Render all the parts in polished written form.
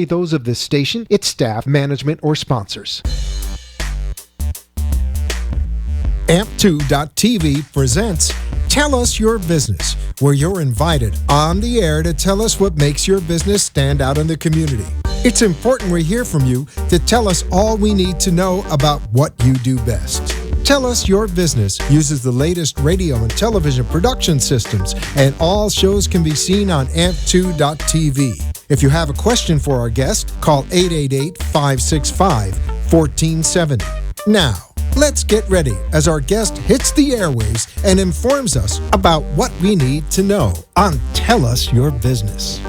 those of this station, its staff, management, or sponsors. Amp2.tv presents Tell Us Your Business, where you're invited on the air to tell us what makes your business stand out in the community. It's important we hear from you to tell us all we need to know about what you do best. Tell Us Your Business uses the latest radio and television production systems, and all shows can be seen on amp2.tv. If you have a question for our guest, call 888-565-1470. Now, let's get ready as our guest hits the airwaves and informs us about what we need to know on Tell Us Your Business.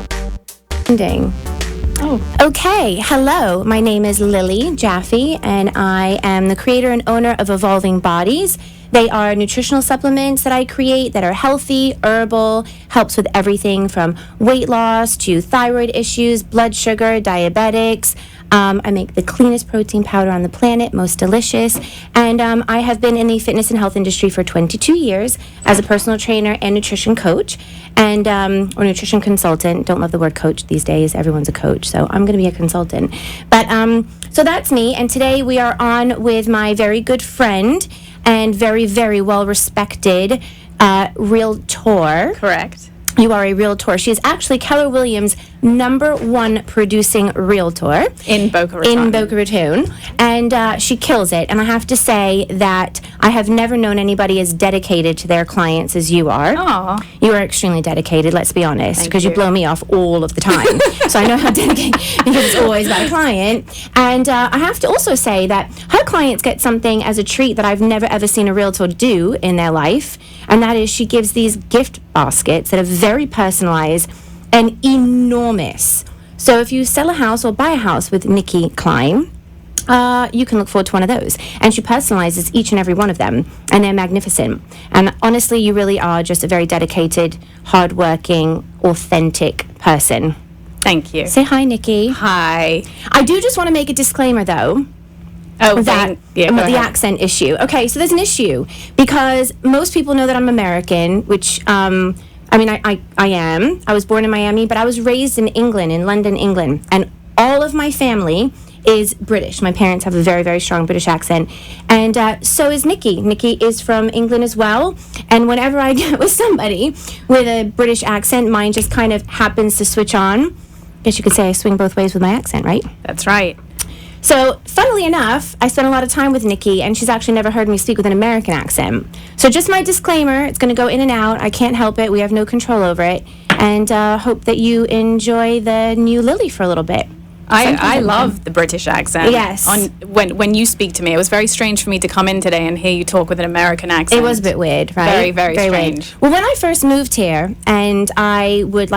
Okay, hello. My name is Lily Jaffe, and I am the creator and owner of Evolving Bodies. They are nutritional supplements that I create that are healthy, herbal, helps with everything from weight loss to thyroid issues, blood sugar, diabetics. I make the cleanest protein powder on the planet, most delicious. And I have been in the fitness and health industry for 22 years as a personal trainer and nutrition coach, and or nutrition consultant. Don't love the word coach these days. Everyone's a coach, so I'm going to be a consultant. But so that's me. And today we are on with my very good friend and very, very well-respected realtor. Correct. You are a realtor. She is actually Keller Williams' #1 producing realtor. In Boca Raton. And she kills it. And I have to say that I have never known anybody as dedicated to their clients as you are. Aw. You are extremely dedicated, let's be honest, because you blow me off all of the time. So I know how dedicated, because it's always my client. And I have to also say that her clients get something as a treat that I've never ever seen a realtor do in their life. And that is she gives these gift baskets that are very personalized and enormous. So if you sell a house or buy a house with Nikki Klein, you can look forward to one of those. And she personalizes each and every one of them, and they're magnificent. And honestly, you really are just a very dedicated, hardworking, authentic person. Thank you. Say hi, Nikki. Hi. I do just want to make a disclaimer, though. Oh, that the accent issue. Okay, so there's an issue because most people know that I'm American, which I am. I was born in Miami, but I was raised in England, in London, England, and all of my family is British. My parents have a very, very strong British accent, and so is Nikki. Nikki is from England as well, and whenever I get with somebody with a British accent, mine just kind of happens to switch on. I guess you could say I swing both ways with my accent, right? That's right. So, funnily enough, I spent a lot of time with Nikki, and she's actually never heard me speak with an American accent. So just my disclaimer, it's going to go in and out. I can't help it. We have no control over it. And hope that you enjoy the new Lily for a little bit. I love the British accent. Yes. When you speak to me, it was very strange for me to come in today and hear you talk with an American accent. It was a bit weird, right? Very, very strange. Weird. Well, when I first moved here, and I would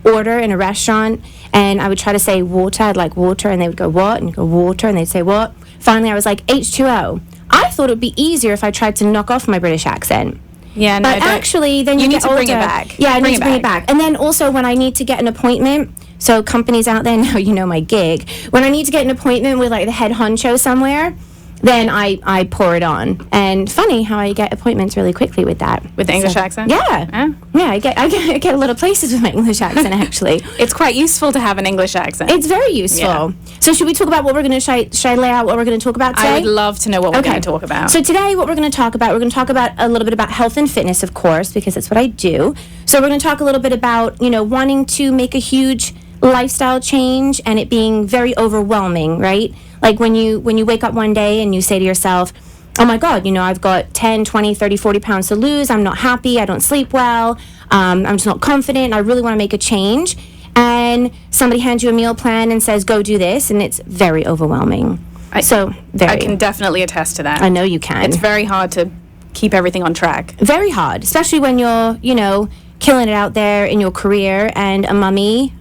order in a restaurant, and I would try to say water, I'd like water, and they would go what, and you go water, and they'd say what. Finally, I was like H2O. I thought it would be easier if I tried to knock off my British accent. Yeah, no, but actually, then you need get to older. bring it back. Yeah, I need to bring it back. And then also when I need to get an appointment, so companies out there know you know my gig. When I need to get an appointment with the head honcho somewhere, then I pour it on. And funny how I get appointments really quickly with that. With the English accent? Yeah. Yeah, I get a lot of places with my English accent, actually. It's quite useful to have an English accent. It's very useful. Yeah. So should we talk about what we're going to, should I lay out what we're going to talk about today? I would love to know what we're going to talk about. So today what we're going to talk about a little bit about health and fitness, of course, because that's what I do. So we're going to talk a little bit about, wanting to make a huge lifestyle change and it being very overwhelming, right? Like when you wake up one day and you say to yourself, oh my God, I've got 10, 20, 30, 40 pounds to lose. I'm not happy. I don't sleep well. I'm just not confident. I really want to make a change. And somebody hands you a meal plan and says, go do this. And it's very overwhelming. I can definitely attest to that. I know you can. It's very hard to keep everything on track. Very hard, especially when you're, killing it out there in your career and a mommy,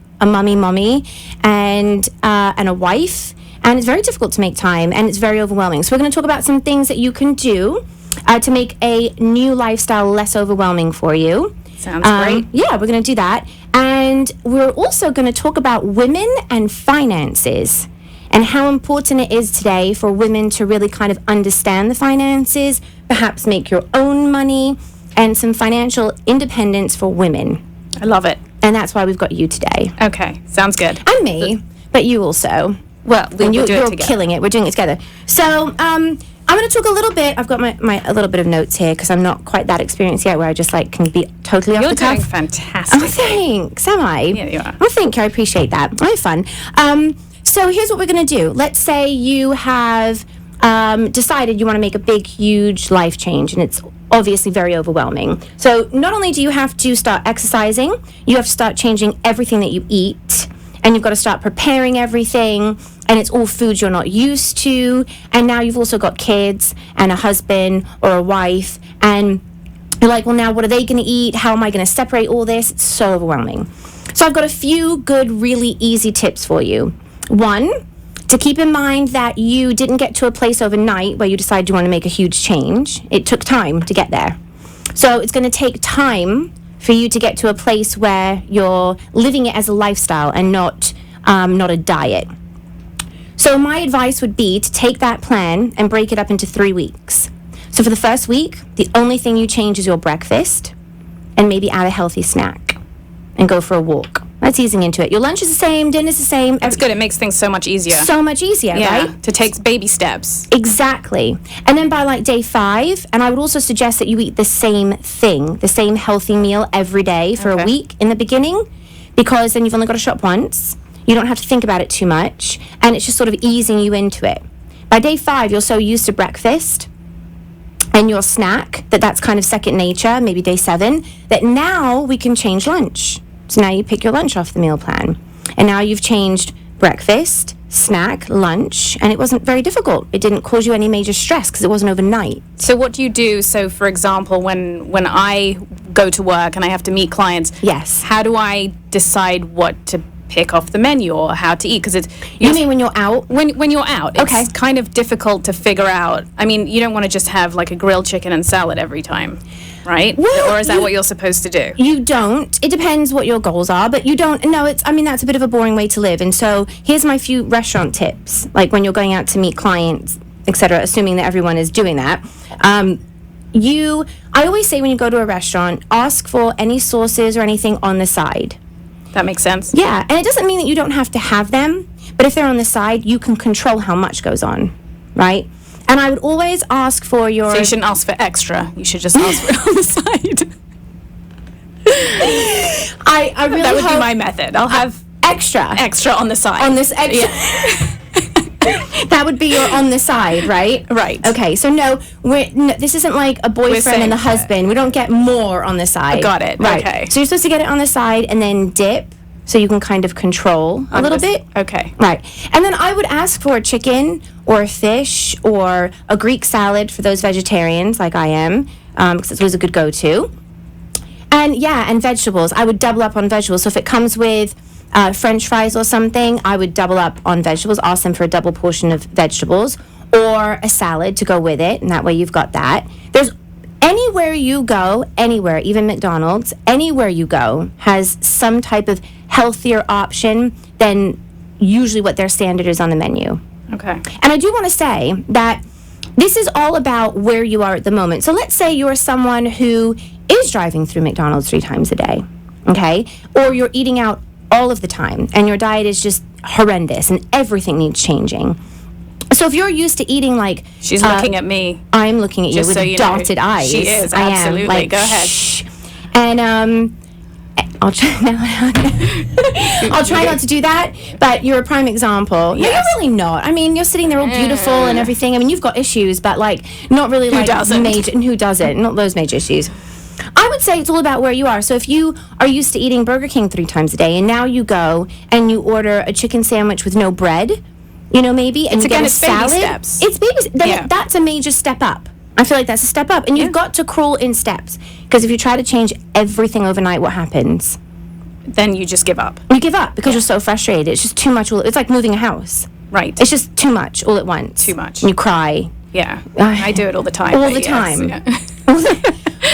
and a wife. And it's very difficult to make time, and it's very overwhelming. So we're going to talk about some things that you can do to make a new lifestyle less overwhelming for you. Sounds great. Yeah, we're going to do that. And we're also going to talk about women and finances and how important it is today for women to really kind of understand the finances, perhaps make your own money, and some financial independence for women. I love it. And that's why we've got you today. Okay, sounds good. And me. but you also. Well, And we'll do it you're together. killing it. We're doing it together. So I'm going to talk a little bit. I've got my a little bit of notes here because I'm not quite that experienced yet where I just like can be totally off You're the cuff. doing fantastic. Oh, thanks. Am I? Yeah, you are. Well, thank you. I appreciate that. I have fun. So here's what we're going to do. Let's say you have decided you want to make a big, huge life change, and it's obviously very overwhelming. So not only do you have to start exercising, you have to start changing everything that you eat, and you've got to start preparing everything, and it's all foods you're not used to, and now you've also got kids and a husband or a wife, and you're like, well, now what are they going to eat? How am I going to separate all this? It's so overwhelming. So I've got a few good, really easy tips for you. One, to keep in mind that you didn't get to a place overnight where you decided you want to make a huge change. It took time to get there. So it's going to take time for you to get to a place where you're living it as a lifestyle and not a diet. So my advice would be to take that plan and break it up into 3 weeks. So for the first week, the only thing you change is your breakfast and maybe add a healthy snack and go for a walk. That's easing into it. Your lunch is the same, dinner's the same. It's good. It makes things so much easier. So much easier, right? To take baby steps. Exactly. And then by like day 5, and I would also suggest that you eat the same thing, the same healthy meal every day for a week in the beginning, because then you've only got to shop once. You don't have to think about it too much, and it's just sort of easing you into it. By day 5, you're so used to breakfast and your snack that's kind of second nature, maybe day 7, that now we can change lunch. So now you pick your lunch off the meal plan. And now you've changed breakfast, snack, lunch, and it wasn't very difficult. It didn't cause you any major stress because it wasn't overnight. So what do you do? So, for example, when I go to work and I have to meet clients, Yes. how do I decide what to pick off the menu or how to eat? Because it's You mean when you're out? when you're out, Okay. it's kind of difficult to figure out. I mean, you don't want to just have like a grilled chicken and salad every time, right? Well, or is that what you're supposed to do? You don't. It depends what your goals are, but you don't. No, that's a bit of a boring way to live. And so here's my few restaurant tips, like when you're going out to meet clients, etc., assuming that everyone is doing that. I always say when you go to a restaurant, ask for any sauces or anything on the side. That makes sense. Yeah, and it doesn't mean that you don't have to have them, but if they're on the side, you can control how much goes on, right? And I would always ask for your... So you shouldn't ask for extra. You should just ask for it on the side. I really That would be hope my method. I'll have extra on the side. on this extra. That would be your on the side, right? Right. Okay, so no, this isn't like a boyfriend and a saying husband. We don't get more on the side. Got it. Right. Okay. So you're supposed to get it on the side and then dip, so you can kind of control a little bit. Okay. Right. And then I would ask for a chicken or a fish or a Greek salad for those vegetarians like I am, because it's always a good go-to. And vegetables. I would double up on vegetables. So if it comes with French fries or something, I would double up on vegetables, ask them for a double portion of vegetables or a salad to go with it, and that way you've got that. There's anywhere you go, anywhere, even McDonald's, anywhere you go has some type of healthier option than usually what their standard is on the menu. Okay. And I do want to say that this is all about where you are at the moment. So let's say you're someone who is driving through McDonald's 3 times a day, okay? Or you're eating out all of the time and your diet is just horrendous and everything needs changing. So if you're used to eating like... She's looking at me. I'm looking at you Just with so you know. dotted eyes. She is, I am. absolutely. Like, Go ahead. shh. And I'll try now. I'll try not to do that, but you're a prime example. No, Yes. you're really not. I mean, you're sitting there all beautiful and everything. I mean, you've got issues, but like not really like doesn't? major. And who doesn't? Not those major issues. I would say it's all about where you are. So if you are used to eating Burger King 3 times a day, and now you go and you order a chicken sandwich with no bread, maybe, and you get a it's salad. baby steps. It's baby. Then Yeah. that's a major step up. I feel like that's a step up, and you've got to crawl in steps. Because if you try to change everything overnight, what happens? Then you just give up. You give up because you're so frustrated. It's just too much. It's like moving a house. Right. It's just too much all at once. Too much. And you cry. Yeah. I do it all the time. All but the yes, time. yeah.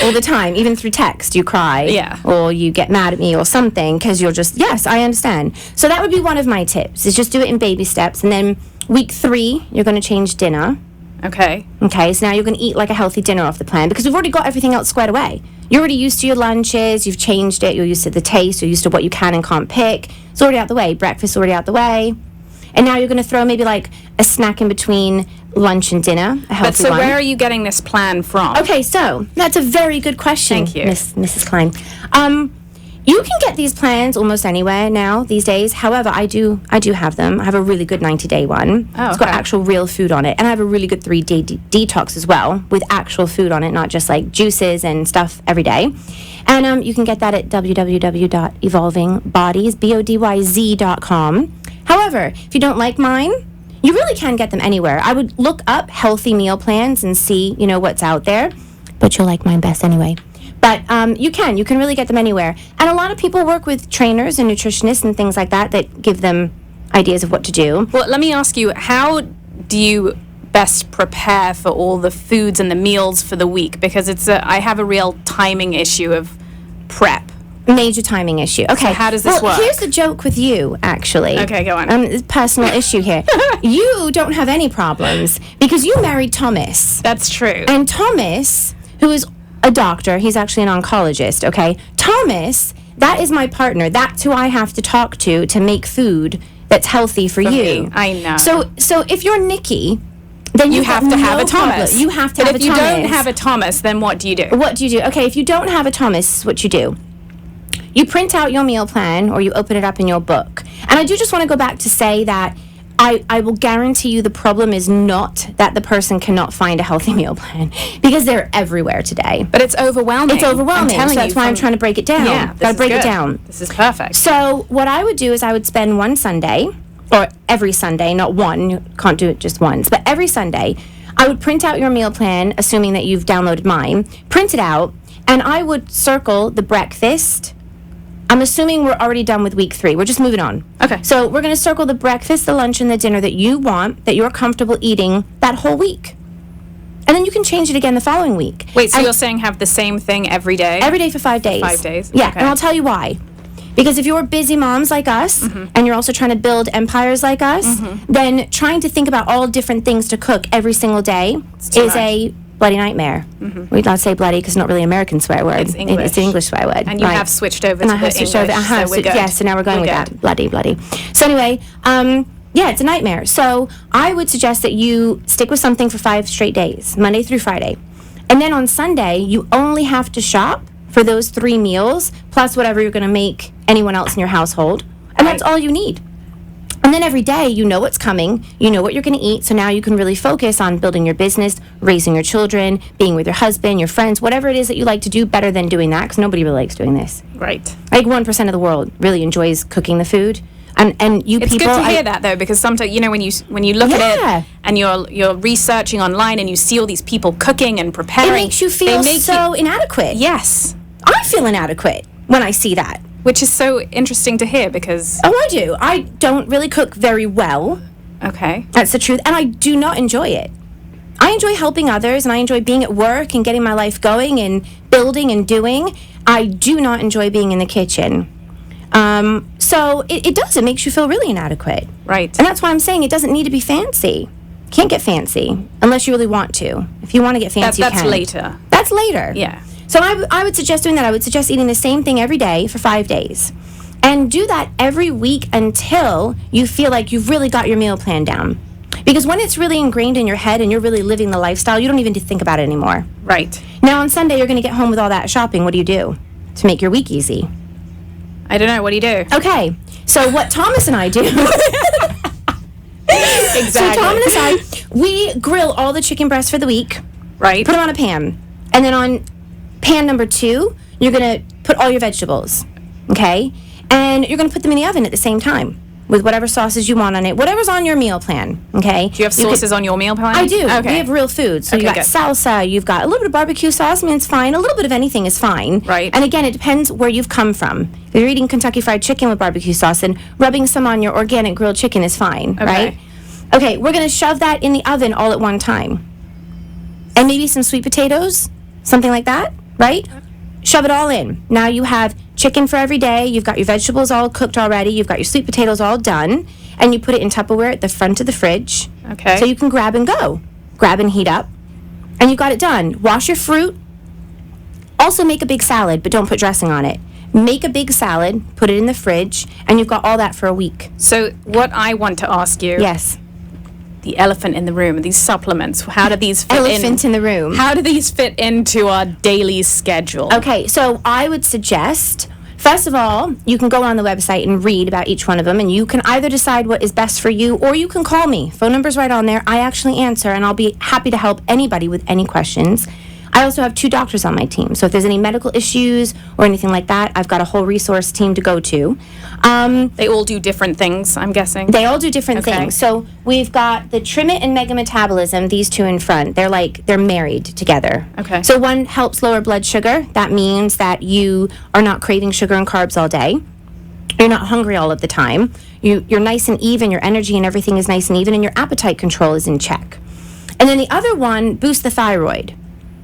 All the time. Even through text, you cry. Yeah. Or you get mad at me or something because you're just, yes, I understand. So that would be one of my tips, is just do it in baby steps. And then week 3, you're going to change dinner. Okay. Okay, so now you're going to eat like a healthy dinner off the plan because we've already got everything else squared away. You're already used to your lunches, you've changed it, you're used to the taste, you're used to what you can and can't pick. It's already out the way. Breakfast's already out the way. And now you're going to throw maybe like a snack in between lunch and dinner, a healthy But so one. where are you getting this plan from? Okay, so that's a very good question, Thank you. Mrs. Klein. You can get these plans almost anywhere now these days. However, I do have them. I have a really good 90-day one. Oh, It's got okay. actual real food on it. And I have a really good 3-day detox as well with actual food on it, not just like juices and stuff every day. And you can get that at www.evolvingbodies.com. However, if you don't like mine, you really can get them anywhere. I would look up healthy meal plans and see, what's out there. But you'll like mine best anyway. But you can really get them anywhere. And a lot of people work with trainers and nutritionists and things like that give them ideas of what to do. Well, let me ask you, how do you best prepare for all the foods and the meals for the week? Because I have a real timing issue of prep. Major timing issue. Okay. So how does this work? Here's the joke with you, actually. Okay, go on. It's a personal issue here. You don't have any problems because you married Thomas. That's true. And Thomas, who is a doctor, he's actually an oncologist, okay? Thomas, that is my partner. That's who I have to talk to make food that's healthy for you. me, I know. So if you're Nikki, then you have to have a Thomas. You have to but have a Thomas. if you don't have a Thomas, then what do you do? What do you do? Okay, if you don't have a Thomas, this is what you do. You print out your meal plan or you open it up in your book. And I do just want to go back to say that I will guarantee you the problem is not that the person cannot find a healthy meal plan because they're everywhere today. But it's overwhelming. It's overwhelming. So that's why I'm trying to break it down. Yeah, Gotta break it down. This is perfect. So what I would do is I would spend one Sunday, or every Sunday, not one, you can't do it just once, but every Sunday, I would print out your meal plan, assuming that you've downloaded mine, print it out, and I would circle the breakfast. I'm assuming we're already done with week 3. We're just moving on. Okay. So we're going to circle the breakfast, the lunch, and the dinner that you want, that you're comfortable eating that whole week. And then you can change it again the following week. Wait, so And you're saying have the same thing every day? every day for 5 days. 5 days? Yeah, Okay. and I'll tell you why. Because if you're busy moms like us, and you're also trying to build empires like us, then trying to think about all different things to cook every single day too is much. a bloody nightmare. We'd not say bloody because it's not really an American swear word. It's English. It's an English swear word. And you right. have switched over And to I have the switched English, over. I have. so we're good. Yes, so now we're going We're with good. that. Bloody. So anyway, yeah, it's a nightmare. So I would suggest that you stick with something for 5 straight days, Monday through Friday. And then on Sunday, you only have to shop for those 3 meals, plus whatever you're going to make anyone else in your household. And that's all you need. And then every day, you know what's coming, you know what you're going to eat, so now you can really focus on building your business, raising your children, being with your husband, your friends, whatever it is that you like to do better than doing that, because nobody really likes doing this. Right. Like 1% of the world really enjoys cooking the food. And you It's people... good to hear that though, because sometimes when you look Yeah. at it and you're researching online and you see all these people cooking and preparing, It makes you feel so inadequate. Yes, I feel inadequate when I see that. which is so interesting to hear because Oh, I do. I don't really cook very well. okay, That's the truth. And I do not enjoy it. I enjoy helping others and I enjoy being at work and getting my life going and building and doing. I do not enjoy being in the kitchen. So it does. It makes you feel really inadequate. right. And that's why I'm saying it doesn't need to be fancy. Can't get fancy unless you really want to. If you want to get fancy, you That's can. later. That's later. Yeah. So I would suggest doing that. I would suggest eating the same thing every day for 5 days. And do that every week until you feel like you've really got your meal plan down. Because when it's really ingrained in your head and you're really living the lifestyle, you don't even think about it anymore. Right. Now on Sunday, you're going to get home with all that shopping. What do you do to make your week easy? I don't know. What do you do? Okay, so what Thomas and I do... Exactly. So Tom and I, we grill all the chicken breasts for the week, Right. put them on a pan. And then on pan number 2, you're going to put all your vegetables, okay? And you're going to put them in the oven at the same time with whatever sauces you want on it, whatever's on your meal plan, okay? Do you have sauces on your meal plan? I do. Okay. We have real food. So Okay, you got good. salsa, you've got a little bit of barbecue sauce. I mean, it's fine. A little bit of anything is fine. Right. And again, it depends where you've come from. If you're eating Kentucky Fried Chicken with barbecue sauce, then rubbing some on your organic grilled chicken is fine, right? Okay, we're going to shove that in the oven all at one time. And maybe some sweet potatoes, something like that, right? Shove it all in. Now you have chicken for every day. You've got your vegetables all cooked already. You've got your sweet potatoes all done. And you put it in Tupperware at the front of the fridge. Okay. So you can grab and go. grab and heat up, and you got it done. Wash your fruit. Also make a big salad, but don't put dressing on it. Make a big salad, put it in the fridge, and you've got all that for a week. So what I want to ask you, Yes. the elephant in the room, these supplements, how do these fit Elephant in the room. How do these fit into our daily schedule? Okay, so I would suggest, first of all, you can go on the website and read about each one of them, and you can either decide what is best for you, or you can call me. Phone number's right on there. I actually answer, and I'll be happy to help anybody with any questions. I also have 2 doctors on my team, so if there's any medical issues or anything like that, I've got a whole resource team to go to. They all do different things, I'm guessing. They all do different Okay. things. So we've got the Trim It and Mega Metabolism, these 2 in front. They're married together. Okay. So one helps lower blood sugar. That means that you are not craving sugar and carbs all day. You're not hungry all of the time. You're nice and even. Your energy and everything is nice and even, and your appetite control is in check. And then the other one boosts the thyroid.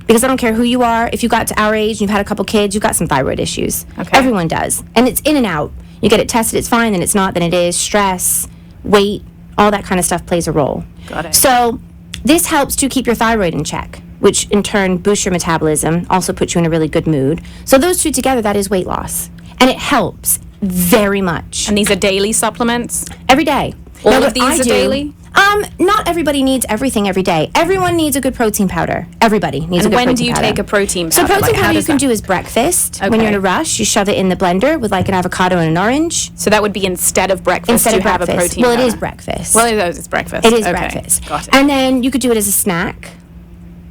Because I don't care who you are, if you got to our age and you've had a couple kids, you've got some thyroid issues. Okay. Everyone does. And it's in and out. You get it tested, it's fine, then it's not, then it is. Stress, weight, all that kind of stuff plays a role. Got it. So this helps to keep your thyroid in check, which in turn boosts your metabolism, also puts you in a really good mood. So those 2 together, that is weight loss. And it helps very much. And these are daily supplements? Every day. All Now, of what these I are do- daily? Not everybody needs everything every day. Everyone needs a good protein powder. Everybody needs a And good when protein do you powder. take a protein So powder? protein Like, how powder you does can that- do as breakfast. When Okay. you're in a rush, you shove it in the blender with like an avocado and an orange. So that would be instead of breakfast, Instead you of have breakfast. a protein Well, powder. it is breakfast. Well, it is. It's breakfast. It is Okay. breakfast. Got it. And then you could do it as a snack.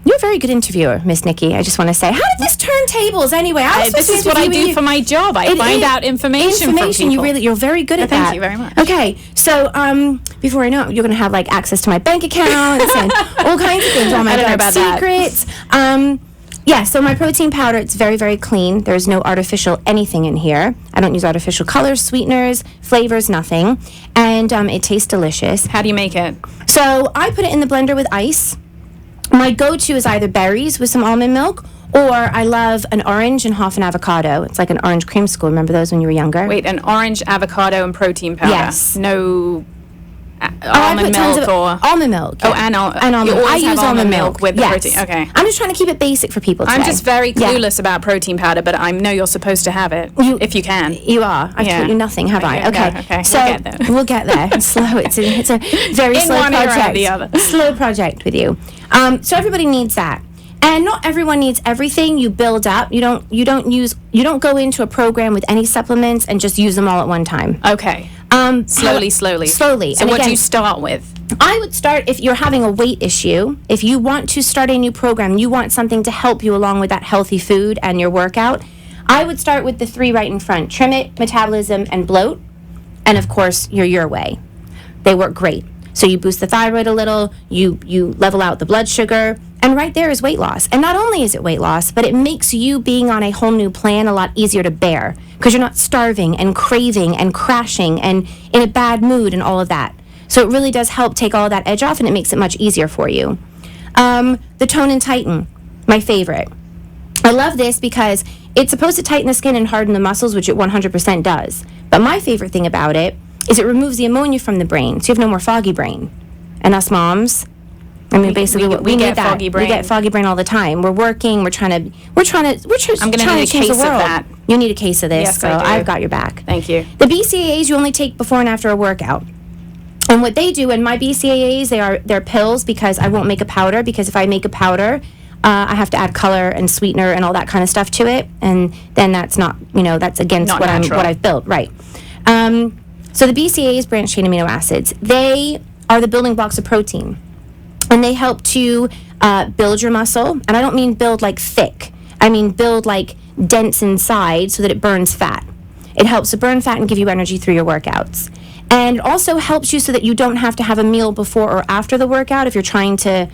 You're a very good interviewer, Miss Nikki. I just want to say, how did this turn tables anyway? I was This supposed is to what I interview do you. for my job. I It find is out information from people. You're very good at thank that. you very much. Okay, so before I know it, you're going to have like access to my bank accounts and all kinds of things. All my I don't know dark about that. secrets. Yeah, so my protein powder, it's very, very clean. There's no artificial anything in here. I don't use artificial colors, sweeteners, flavors, nothing. And it tastes delicious. How do you make it? So I put it in the blender with ice. My go-to is either berries with some almond milk, or I love an orange and half an avocado. It's like an orange creamsicle. Remember those when you were younger? Wait, an orange, avocado, and protein powder. Yes. No I almond put tons milk of or... almond milk. Oh, yeah. and almond. you always I have use almond milk with the yes. protein. Okay. I'm just trying to keep it basic for people today. I'm just very Yeah. clueless about protein powder, but I know you're supposed to have it if you can. You are. I've Yeah. taught you nothing, have I? Okay, Okay. no, okay. So We'll get there. we'll get there. It's slow. It's a very In slow one ear, out project. the other. Slow project with you. So everybody needs that. And not everyone needs everything. You build up. You don't go into a program with any supplements and just use them all at one time. Okay. Slowly. Slowly. So And what do again, you start with? I would start if you're having a weight issue. If you want to start a new program, you want something to help you along with that healthy food and your workout, I would start with the 3 right in front: Trim It, Metabolism, and Bloat. And of course, your way. They work great. So you boost the thyroid a little, you level out the blood sugar, and right there is weight loss. And not only is it weight loss, but it makes you being on a whole new plan a lot easier to bear, because you're not starving and craving and crashing and in a bad mood and all of that. So it really does help take all of that edge off, and it makes it much easier for you. The Tone and Tighten, my favorite. I love this because it's supposed to tighten the skin and harden the muscles, which it 100% does. But my favorite thing about it is it removes the ammonia from the brain, so you have no more foggy brain. And us moms, I mean, basically, we we need get that. foggy brain. We get foggy brain all the time. We're working. We're trying to. I'm gonna need a change case the of world. that. You need a case of this, Yes, I girl. do. I've got your back. Thank you. The BCAAs you only take before and after a workout. And what they do, and my BCAAs, they're pills, because I won't make a powder, because if I make a powder, I have to add color and sweetener and all that kind of stuff to it, and then that's not, that's against Not what natural. I've built, right? So the BCAAs, branched chain amino acids, they are the building blocks of protein, and they help to build your muscle. And I don't mean build like thick. I mean build like dense inside so that it burns fat. It helps to burn fat and give you energy through your workouts. And it also helps you so that you don't have to have a meal before or after the workout if you're trying to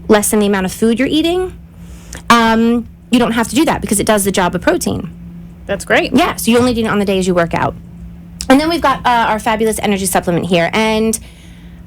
lessen the amount of food you're eating. You don't have to do that because it does the job of protein. That's great. Yeah, so you only need it on the days you work out. And then we've got our fabulous energy supplement here. And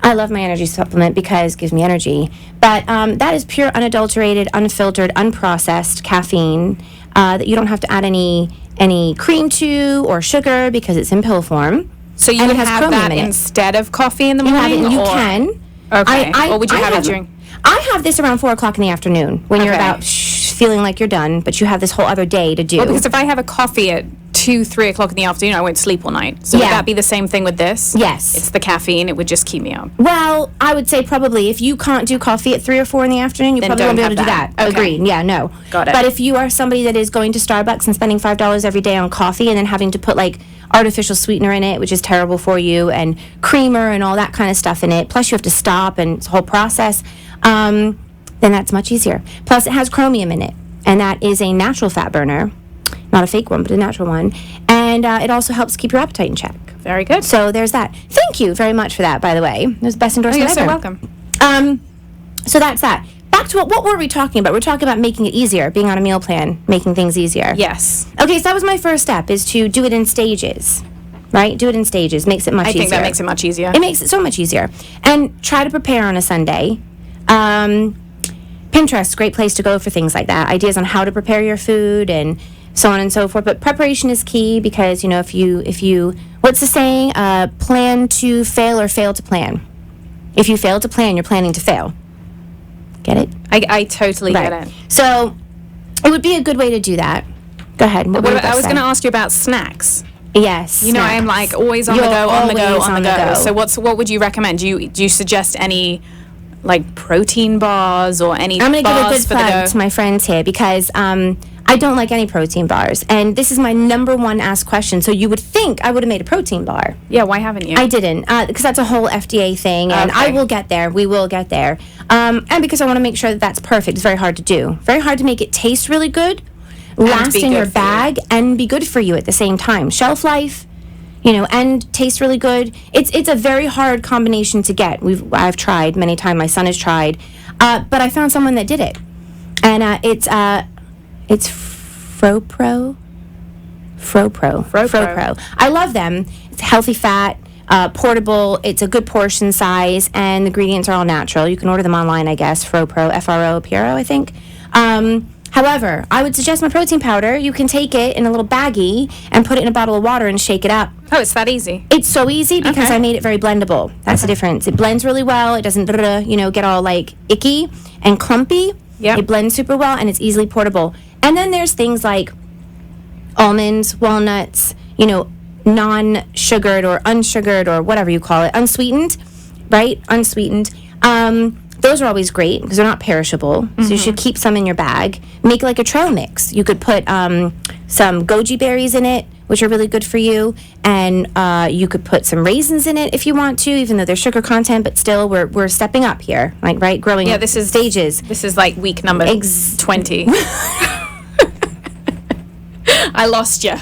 I love my energy supplement because it gives me energy. But that is pure, unadulterated, unfiltered, unprocessed caffeine that you don't have to add any cream to or sugar because it's in pill form. So you And would it has have chromium that in it. instead of coffee in the You morning? have it, and you or- can. Okay. Or would you have it during... I I have this around 4 o'clock in the afternoon when you're Okay. about feeling like you're done, but you have this whole other day to do. Well, because if I have a coffee at 2, 3 o'clock in the afternoon, I won't sleep all night. So Yeah. would that be the same thing with this? Yes. It's the caffeine. It would just keep me up. Well, I would say probably if you can't do coffee at 3 or 4 in the afternoon, you Then probably won't be don't able to do have that. that. Okay. Agreed. Yeah, no. Got it. But if you are somebody that is going to Starbucks and spending $5 every day on coffee and then having to put like artificial sweetener in it, which is terrible for you, and creamer and all that kind of stuff in it, plus you have to stop and it's a whole process, then that's much easier. Plus it has chromium in it, and that is a natural fat burner. Not a fake one, but a natural one. And it also helps keep your appetite in check. Very good. So there's that. Thank you very much for that, by the way. It was the best Oh, endorsement you're so ever. welcome. So that's that. Back to what were we talking about? We're talking about making it easier, being on a meal plan, making things easier. Yes. Okay, so that was my first step, is to do it in stages, right? Do it in stages. Makes it much I easier. think that makes it much easier. It makes it so much easier. And try to prepare on a Sunday. Pinterest, great place to go for things like that. Ideas on how to prepare your food and so on and so forth. But preparation is key because, if you what's the saying? Plan to fail or fail to plan. If you fail to plan, you're planning to fail. Get it? I totally Right. get it. So it would be a good way to do that. Go ahead. What were you I was going going to ask you about snacks. Yes. You know, I'm snacks. like always on You're the go, on the go, always on the go. So what would you recommend? Do you suggest any like protein bars or any I'm going to give a bars good for the plug go? to my friends here because I don't like any protein bars. And this is my number one asked question. So you would think I would have made a protein bar. Yeah, why haven't you? I didn't, because that's a whole FDA thing, and I Okay. will get there. We will get there. And because I want to make sure that that's perfect. It's very hard to do. Very hard to make it taste really good, last be in good your for you. bag, and be good for you at the same time. Shelf life, and taste really good. It's a very hard combination to get. I've tried many times. My son has tried, but I found someone that did it, and it's FroPro. FroPro. I love them. It's healthy fat, portable. It's a good portion size, and the ingredients are all natural. You can order them online, I guess. FroPro, F-R-O, Piero, I think. However, I would suggest my protein powder. You can take it in a little baggie and put it in a bottle of water and shake it up. Oh, it's that easy. It's so easy because Okay. I made it very blendable. That's the difference. It blends really well. It doesn't, get all like icky and clumpy. Yep. It blends super well, and it's easily portable. And then there's things like almonds, walnuts, non-sugared or unsugared or whatever you call it, unsweetened, right? Unsweetened. Those are always great because they're not perishable. So you should keep some in your bag. Make like a trail mix. You could put some goji berries in it, which are really good for you, and you could put some raisins in it if you want to, even though there's sugar content. But still, we're stepping up here, like right, growing. Yeah, this is stages. This is like week number 20. I lost you.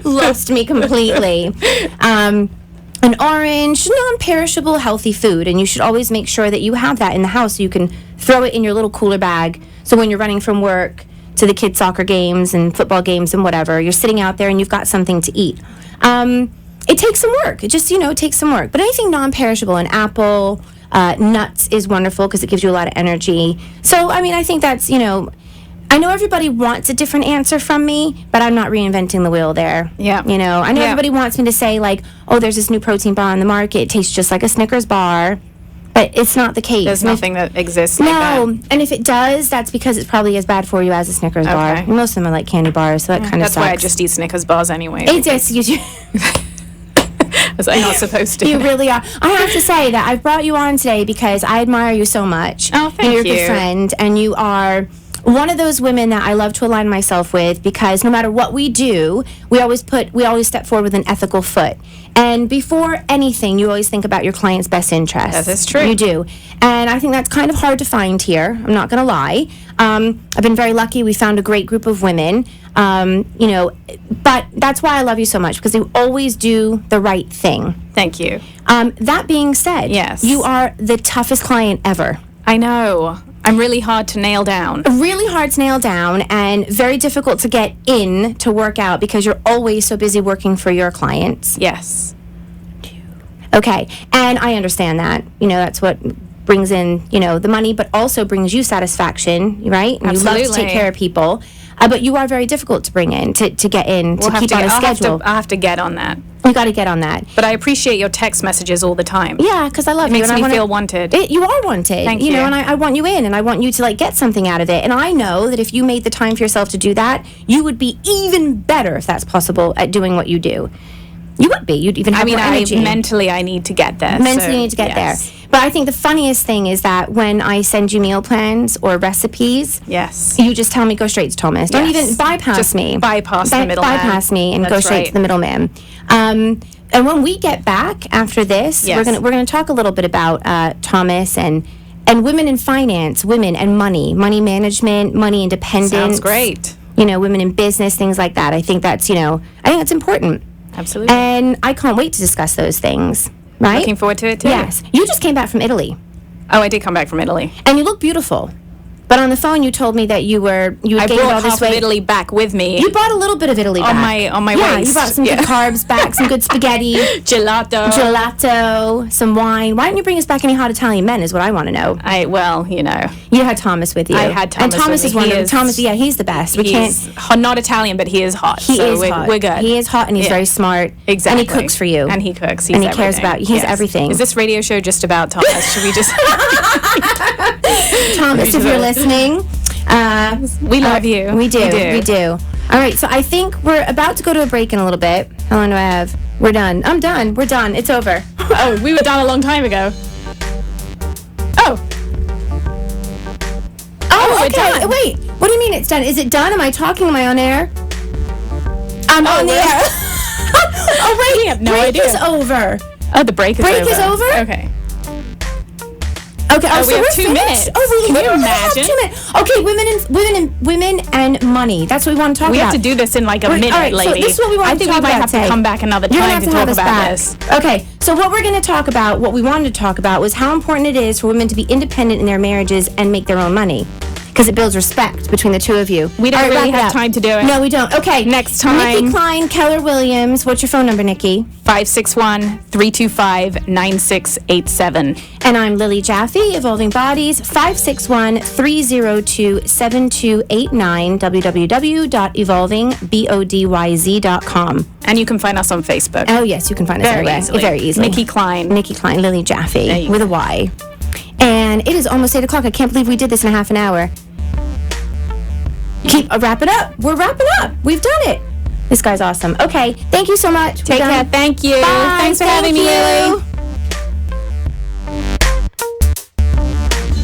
Lost me completely. An orange, non-perishable, healthy food, and you should always make sure that you have that in the house so you can throw it in your little cooler bag. So when you're running from work to the kids' soccer games and football games and whatever, you're sitting out there and you've got something to eat. It takes some work. It just, takes some work. But anything non-perishable, an apple, nuts is wonderful because it gives you a lot of energy. So, I think that's, I know everybody wants a different answer from me, but I'm not reinventing the wheel there. Yeah. I know Yeah. everybody wants me to say, like, oh, there's this new protein bar on the market. It tastes just like a Snickers bar. But it's not the case. There's And if- nothing that exists like that. No, and if it does, that's because it's probably as bad for you as a Snickers bar. Okay. Most of them are like candy bars, so that kind of That's sucks. why I just eat Snickers bars anyway. It's just, you As I'm not supposed to. You really are. I have to say that I've brought you on today because I admire you so much. Oh, And thank you're a good you. friend, and you are one of those women that I love to align myself with because no matter what we do, we always step forward with an ethical foot. And before anything, you always think about your client's best interest. That is true. You do. And I think that's kind of hard to find here. I'm not going to lie. I've been very lucky. We found a great group of women. But that's why I love you so much because you always do the right thing. Thank you. That being said, Yes. you are the toughest client ever. I know. I'm really hard to nail down. Really hard to nail down and very difficult to get in to work out because you're always so busy working for your clients. Yes. Okay, and I understand that. That's what brings in, the money, but also brings you satisfaction, right? And you love to Absolutely. take care of people. But you are very difficult to bring in, to get in, to keep on a schedule. I'll have to get on that. You got to get on that. But I appreciate your text messages all the time. Yeah, because I love you. Makes and me I wanna, feel wanted. You are wanted. Thank you. you. know, and I want you in, and I want you to like get something out of it. And I know that if you made the time for yourself to do that, you would be even better, if that's possible, at doing what you do. You would be. You'd even have more energy. Mentally, I need to get there. Mentally, you need to get there. But I think the funniest thing is that when I send you meal plans or recipes, yes, you just tell me go straight to Thomas. Don't even bypass just me. Bypass the middleman. Bypass me and go straight to the middleman. And when we get back after this, we're gonna talk a little bit about Thomas and women in finance, women and money management, money independence. Sounds great. You know, women in business, things like that. I think that's important. Absolutely. And I can't wait to discuss those things. Right? Looking forward to it too. Yes. You just came back from Italy. Oh, I did come back from Italy. And you look beautiful. But on the phone, you told me that you had gained all this weight. I brought half of Italy back with me. You brought a little bit of Italy back. On my yeah, waist. You brought some good carbs back, some good spaghetti. Gelato, some wine. Why didn't you bring us back any hot Italian men is what I want to know. You had Thomas with you. I had Thomas and Thomas with is me. wonderful. Thomas, yeah, he's the best. He's not Italian, but he is hot. He is hot. We're good. He is hot and he's very smart. Exactly. And he cooks for you. And he cooks. He cares about you. He's everything. Is this radio show just about Thomas? Should we just... Thomas, if you're listening... we love you. We do. All right, so I think we're about to go to a break in a little bit. How long do I have? We're done. I'm done. We're done. It's over. Oh, we were done a long time ago. Oh, okay. Wait, what do you mean it's done? Is it done? Am I talking? Am I on air? I'm on the air. Oh, wait. We have no break idea. Is over. Oh, the break is over. Break is over? Okay. Okay, we so have we're 2 finished. minutes. Oh, Can you have imagine? 2 minutes. Okay, women and money. That's what we want to talk We about. have to do this in like a minute, all right, lady. So this is what we want I to think talk we might about have today. to come back another You're gonna time have to talk us about back. this. Okay, so what we're going to talk about, what we wanted to talk about, was how important it is for women to be independent in their marriages and make their own money. Because it builds respect between the two of you. We don't really have time to do it. No, we don't. Okay. Next time. Nikki Klein, Keller Williams. What's your phone number, Nikki? 561-325-9687. And I'm Lily Jaffe, Evolving Bodies, 561-302-7289, www.evolvingbodyz.com. And you can find us on Facebook. Oh, yes, you can find us everywhere. Very easily. Nikki Klein. Nikki Klein, Lily Jaffe, with a Y. And it is almost 8 o'clock. I can't believe we did this in a half an hour. Wrap it up. We're wrapping up. We've done it. This guy's awesome. Okay, thank you so much. Take care. Thank you. Bye. Thanks for having me, Lily.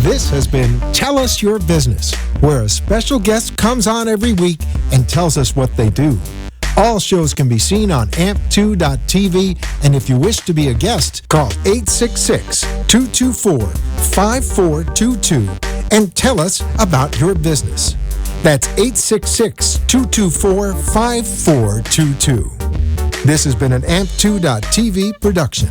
This has been Tell Us Your Business, where a special guest comes on every week and tells us what they do. All shows can be seen on amp2.tv, and if you wish to be a guest, call 866-224-5422 and tell us about your business. That's 866-224-5422. This has been an amp2.tv production.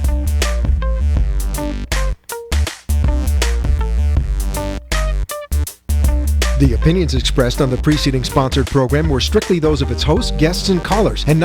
The opinions expressed on the preceding sponsored program were strictly those of its hosts, guests, and callers, and